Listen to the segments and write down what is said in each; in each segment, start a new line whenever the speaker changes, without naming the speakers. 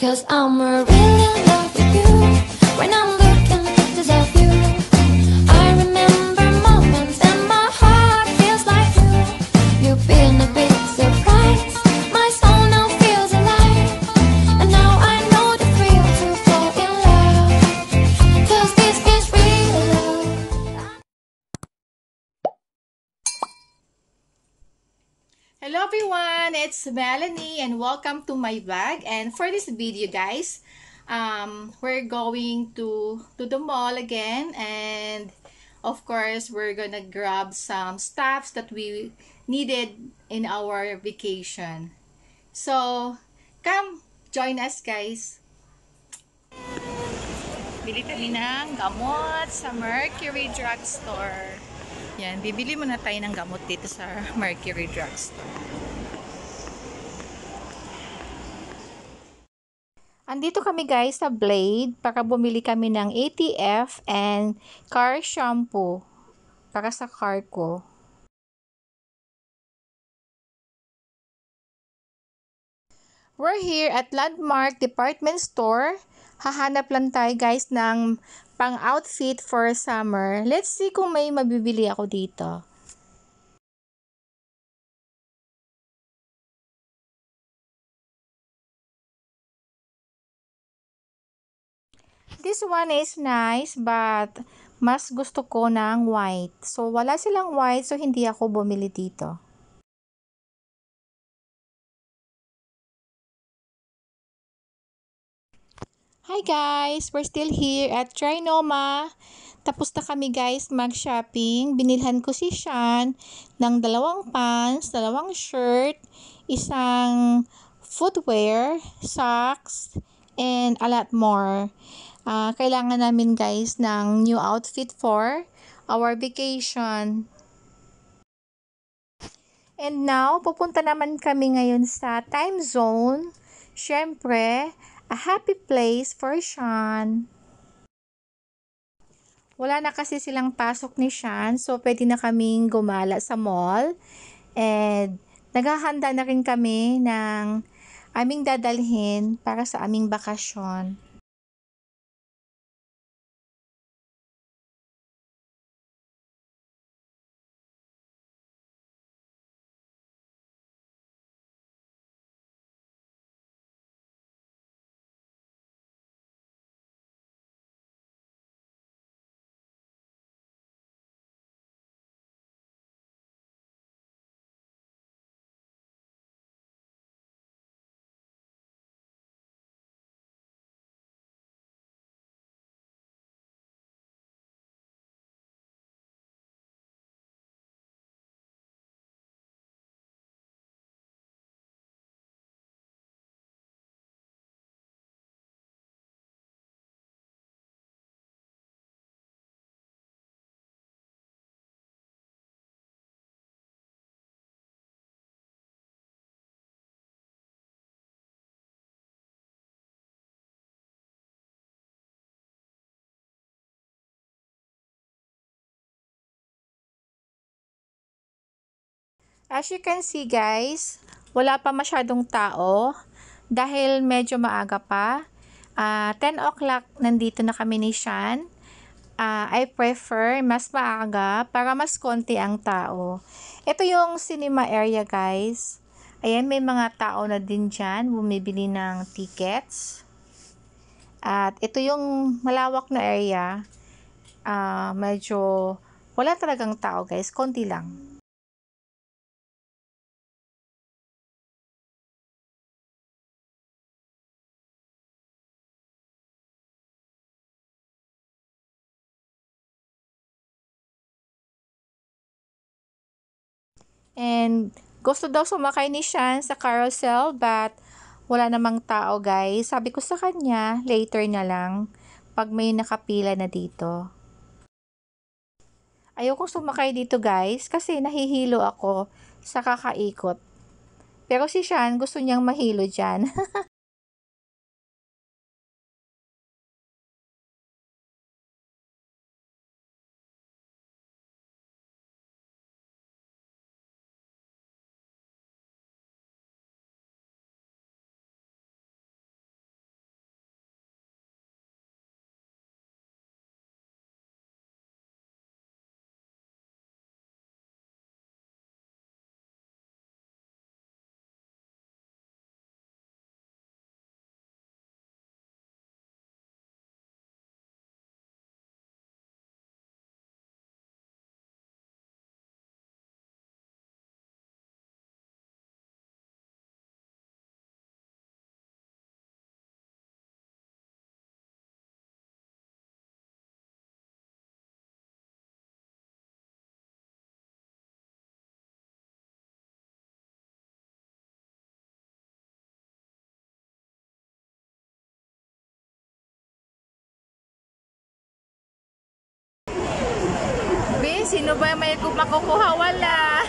'Cause I'm really in love with you. When I'm looking at pictures of you, I remember moments and my heart feels like you. You've been a big surprise. My soul now feels alive. And now I know the thrill to fall in love. 'Cause this is real love.
Hello everyone, it's Melanie and welcome to my vlog. And for this video guys, we're going to the mall again, and of course we're gonna grab some stuffs that we needed in our vacation. So come join us guys. Bili kami ng gamot sa Mercury Drugstore. Yan, bibili muna tayo ng gamot dito sa Mercury Drugstore. Andito kami guys sa Blade para bumili kami ng ATF and car shampoo para sa car ko. We're here at Landmark Department Store. Hahanap lang tayo guys ng pang-outfit for summer. Let's see kung may mabibili ako dito. This one is nice but mas gusto ko ng white. So wala silang white so hindi ako bumili dito. Hi guys! We're still here at Trinoma. Tapos na kami guys mag-shopping. Binilhan ko si Sean ng 2 pants, 2 shirt, isang footwear, socks, and a lot more. Kailangan namin guys ng new outfit for our vacation. And now, pupunta naman kami ngayon sa time zone. Syempre, a happy place for Sean. Wala na kasi silang pasok ni Sean, so pwede na kaming gumala sa mall. And naghahanda na rin kami ng aming dadalhin para sa aming bakasyon. As you can see guys, wala pa masyadong tao dahil medyo maaga pa. 10 o'clock nandito na kami ni Sean. I prefer mas maaga para mas konti ang tao. Ito yung cinema area guys. Ayan, may mga tao na din dyan bumibili ng tickets. At ito yung malawak na area. Medyo wala talagang tao guys, konti lang. And gusto daw sumakay ni Sean sa carousel but wala namang tao guys. Sabi ko sa kanya, later na lang pag may nakapila na dito. Ayokong sumakay dito guys kasi nahihilo ako sa kakaikot. Pero si Sean gusto niyang mahilo dyan. Sino ba may makukuha? Wala.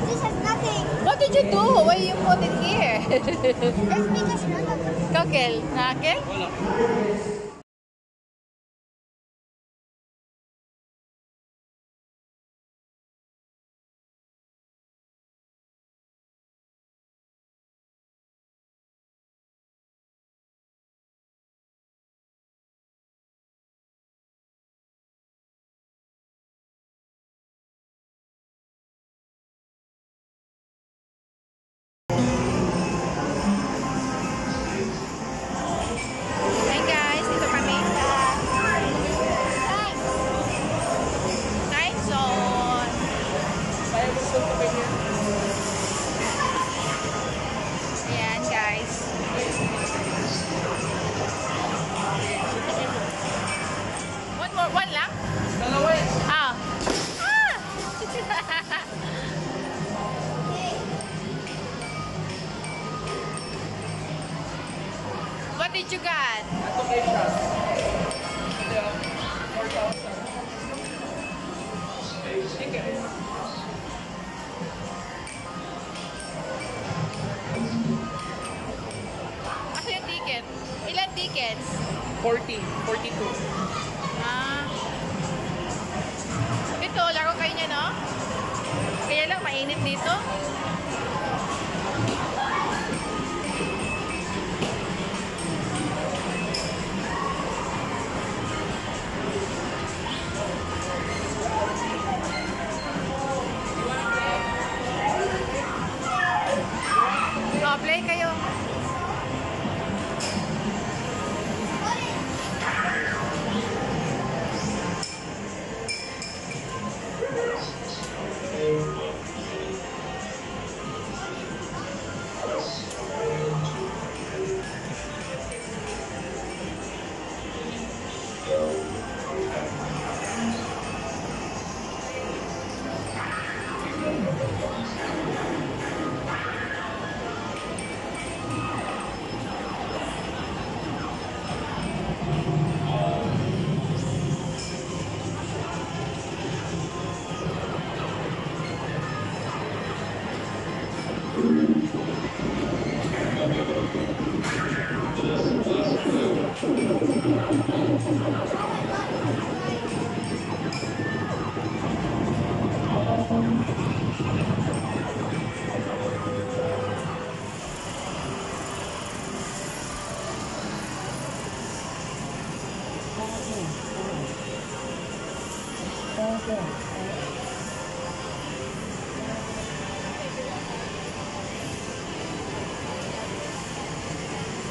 This has nothing.
What did you do? Why you put it here?
That's because none of them.
Kakel? Nakel? Hi guys, dito kami sa time zone. Ayan guys. One more, one lang?
Dalawa eh.
Ah. Ah! What did you got?
Ito kay siya. Ito, 4,000. Sige.
Asa yung ticket? Ilan tickets?
40, 42.
Ah. Ito, laro kayo niya, no? Kaya lang, mainit dito. Oh, play kayo.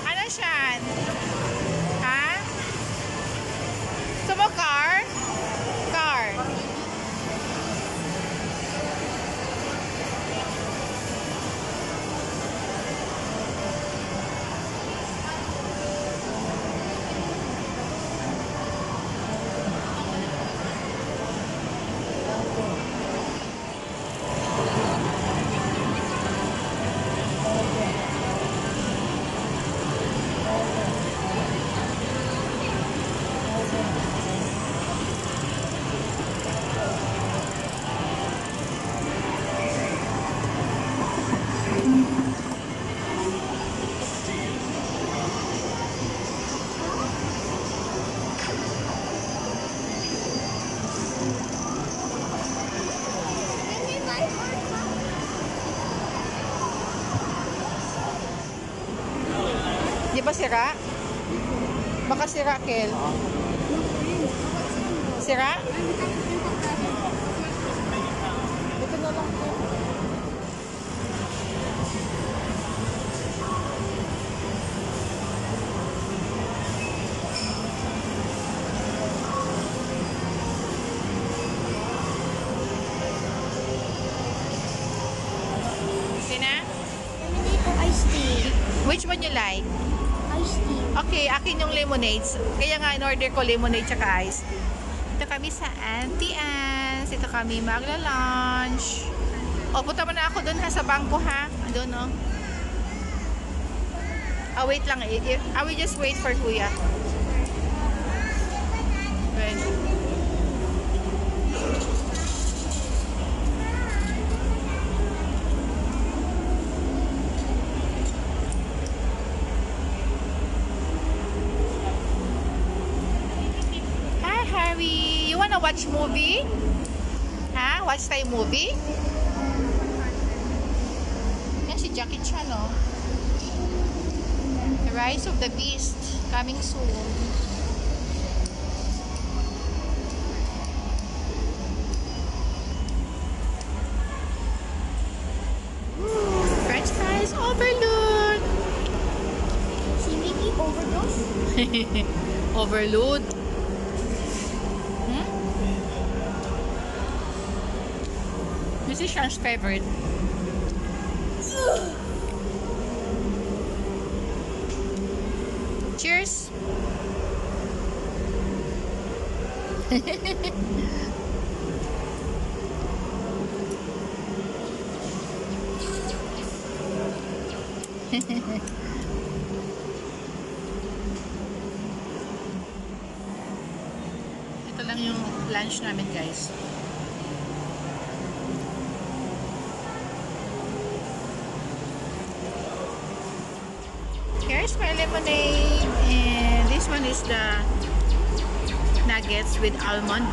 Ano siyan? Ha? Gusto mo car? Car.
Can we buy more?
Di ba sira? Baka sira, Kel. Sira? Ito na lang po. Okay na?
Lemonade or iced tea?
Which one you like?
Iced tea.
Okay, akin yung lemonades. Kaya nga in-order ko lemonade tsaka ice. Ito kami sa Auntie Anne's. Ito kami magla-lunch. O, punta mo na ako dun ha, sa bangko ha. Doon o. Wait lang. I will just wait for Kuya. Wait. wanna watch movie? Ha? Watch tayo movie? Yan si Jackie Chan, oh. The Rise of the Beast. Coming soon. French fries overload.
Si Mickey overdose.
Overload. This is Sean's favorite. Cheers. Ito lang yung lunch namin, guys. Here's my lemonade, and this one is the nuggets with almond,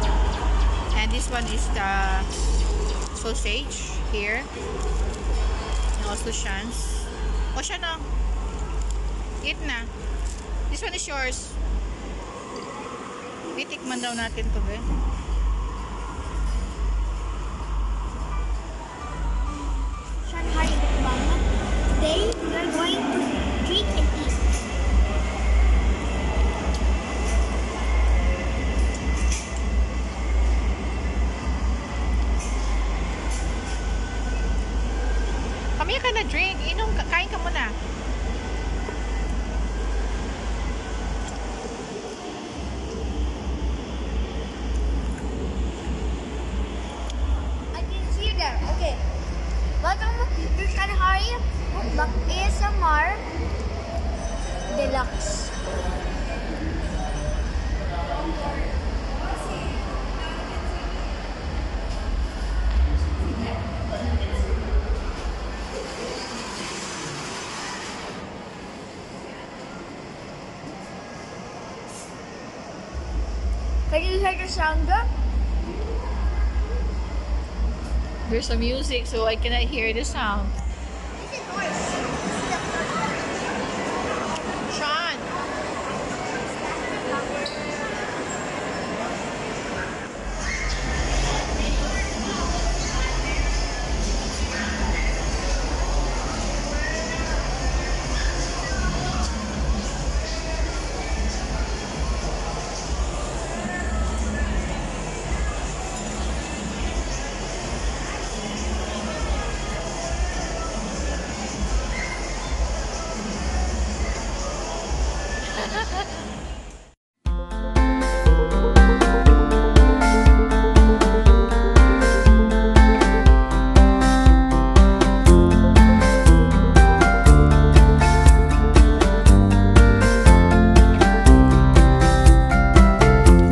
and this one is the sausage here, and also Sean's. O siya na, eat na. This one is yours. Titikman daw natin to, be.
Shanghai Mukbang. Today we are going to drink and eat.
Kamaya ka na drink. Inom, kain ka muna.
I can see them. Okay. Welcome to Shanghai Mukbang ASMR Deluxe. Can you hear the sound?
There's some music, so I cannot hear the sound.
This is noise.
Sean!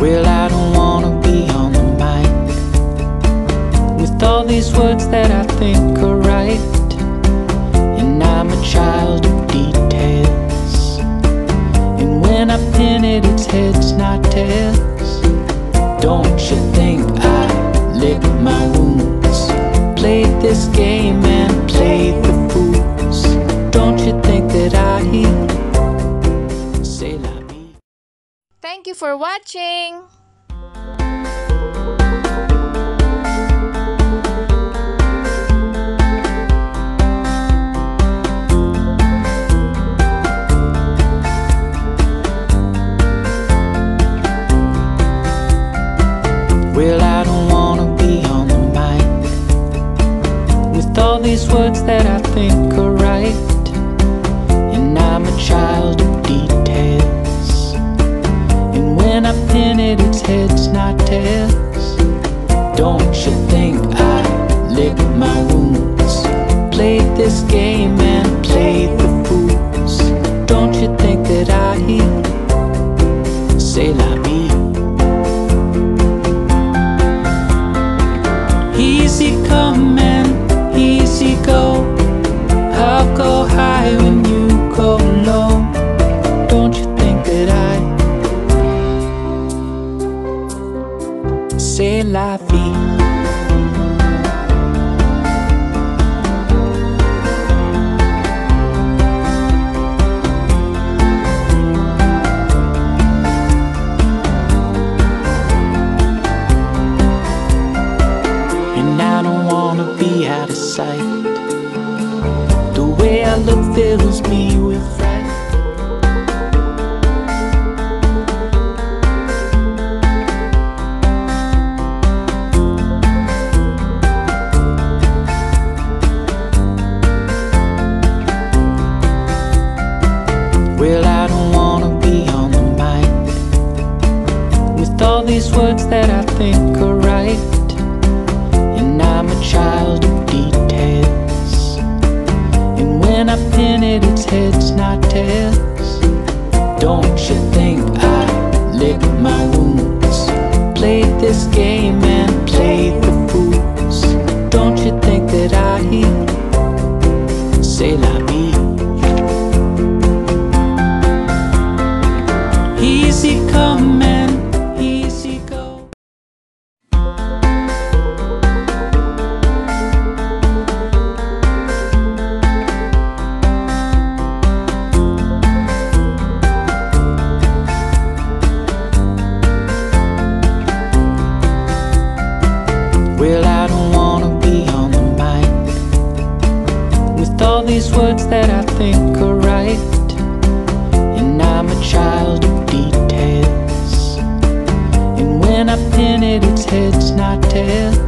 Well, I don't wanna be on the mic with all these words that I think are right, and I'm a child of details, and when I pin it, it's heads, not tails. Don't you think I lick my wounds, played this game and played the fools? Don't you think that I say la vie?
Thank you for watching!
Well, I don't wanna be on the mic with all these words that I think are right, and I'm a child of details, and when I pin it, it's heads, not tails. Don't you think I lick my wounds, played this game and played the fools? Don't you think that I say la vie? Easy come and easy go, I'll go high when you go low. Don't you think that I Well, I don't wanna be on the mic with all these words that I think are right. And I'm a child of details, and when I pin it, it's heads, not tails. Don't you think I licked my wounds, played this game and played the fools? Don't you think that I say la vie? Easy come and easy go. Well, I don't wanna be on the mic with all these words that I think are right. And I'm a child of details, and when I pin it, it's heads, not tails.